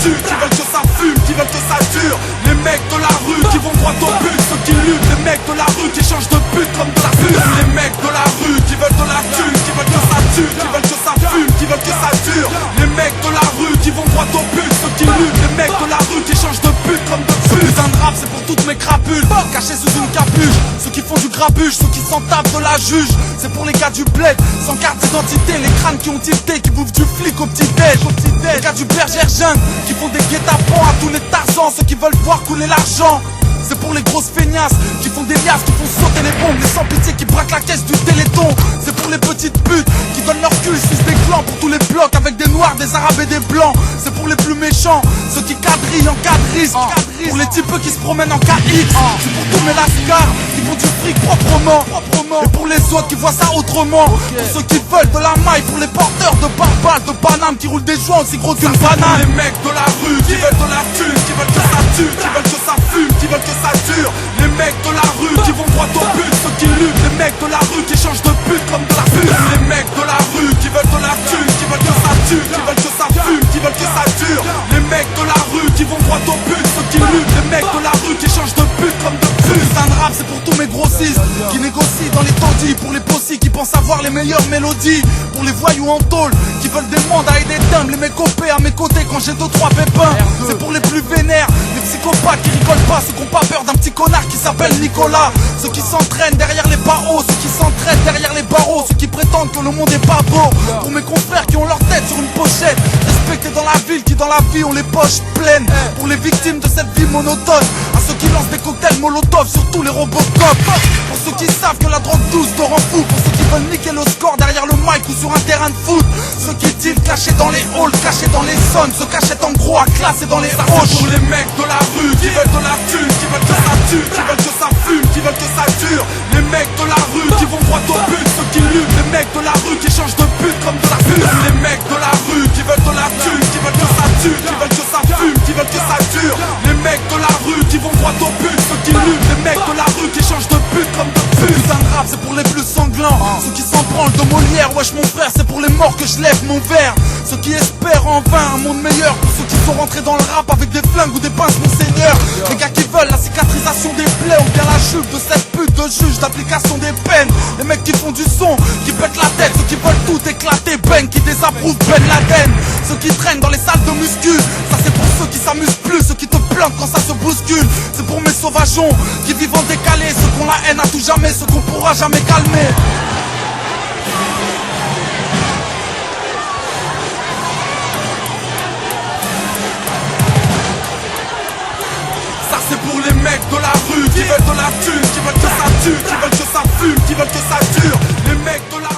tue, qui veulent que ça fume, qui veulent que ça dure. Les mecs de la rue qui vont droit au but, ceux qui luttent. Les mecs de la rue qui changent de but comme de la pute. Les mecs de la rue qui veulent de la thune, qui veulent que ça tue, qui veulent que ça fume, qui veulent que ça dure. Les mecs de la rue qui vont droit au but, ceux qui luttent. Les mecs de la rue qui changent de but comme de pute. Ce putain de rap c'est pour toutes mes crapules, cachés sous une capuche. Ceux qui font du grabuge, ceux qui s'en tapent de la juge. C'est pour les gars du bled, sans carte d'identité. Les crânes qui ont tilté, qui bouffent du flic au petit-déj. Les gars du bergère jeune, qui font des guet-apens à tous les Tarzans. Ceux qui veulent voir couler l'argent. C'est pour les grosses feignasses qui font des liasses, qui font sauter les bombes. Les sans pitié qui braquent la caisse du Téléthon. C'est pour les petites putes qui donnent leur cul, sucent des clans. Pour tous les blocs avec des noirs, des arabes et des blancs. C'est pour les plus méchants, ceux qui quadrillent en cas de risque. Pour les types qui se promènent en KX. C'est pour tous mes lascars qui font du fric proprement. Et pour les autres qui voient ça autrement. Pour ceux qui veulent de la maille, pour les porteurs de barbares, de Paname qui roulent des joints aussi gros qu'une banane. Les mecs de la rue qui veulent de la thune, qui veulent que ça tue, qui veulent que ça fume, qui veulent que ça dure. Les mecs de la rue qui vont droit au but, ceux qui luttent. Les mecs de la rue qui changent de but comme de la pute. Les mecs de la rue qui veulent de la thune, qui veulent que ça tue, qui veulent que ça fume, qui veulent que ça dure. Les mecs de la rue qui vont droit au but, ceux qui luttent. Les mecs de la rue qui changent de but comme de pute. Un rap c'est pour tous mes grossistes qui négocient dans les taudis. Pour les possis qui pensent avoir les meilleures mélodies. Pour les voyous en tôle qui veulent des mandats et des timbres. Les mecs OP à mes côtés quand j'ai 2-3 pépins. C'est pour les plus vénères, les psychopathes qui rigolent pas, ceux qui ont pas peur d'un petit connard qui s'appelle Nicolas. Ceux qui s'entraînent derrière les barreaux, ceux qui s'entraînent derrière les barreaux, ceux qui prétendent que le monde est pas beau. Pour mes confrères qui ont leur tête sur une pochette, respectés dans la ville, qui dans la vie ont les poches pleines. Pour les victimes de cette vie monotone, à ceux qui lancent des cocktails molotov sur tous les Robocop. Pour ceux qui savent que la drogue douce te rend fou. Pour ceux qui veulent niquer le score derrière le mic ou sur un terrain de foot. Ceux qui dealent cachés dans les halls, cachés dans les zones, se cachent en gros à classer dans les hoches. Pour les mecs de la rue qui veulent de la thune, qui veulent que ça tue, qui veulent que ça fume, qui veulent que ça dure. Les mecs de la rue qui vont droit au but, ceux qui luttent. Les mecs de la rue qui changent de but comme de la pute. Les mecs de la rue qui veulent de la thune, qui veulent que ça tue, qui veulent que ça fume, qui veulent que ça dure. Les mecs de la rue qui vont droit au but, ceux qui luttent. Les mecs de la rue qui changent de but comme de pute. Putain de rap c'est pour les plus sanglants, ceux qui s'en branlent de Molière. Wesh mon frère c'est pour les morts que je lève mon verre. Ceux qui espèrent en vain un monde meilleur. Pour ceux qui sont rentrés dans le rap avec des flingues ou des pinces monseigneur. Les gars qui veulent la cicatrisation des plaies ou bien la chute de cette pute de juge d'application des peines. Les mecs qui font du son, qui pètent la tête. Ceux qui veulent tout éclater, Ben qui désapprouvent Ben Laden. Ceux qui traînent dans les salles de muscu, ça c'est pour ceux qui s'amusent plus. Ceux qui te plantent quand ça se bouscule. C'est pour mes sauvageons qui vivent en décalé. Ceux qui ont la haine à tout jamais, ceux qu'on pourra jamais calmer. Ça c'est pour les mecs de la rue qui veulent de la thune, qui veulent que ça tue, qui veulent que ça fume, qui veulent que ça dure. Les mecs de la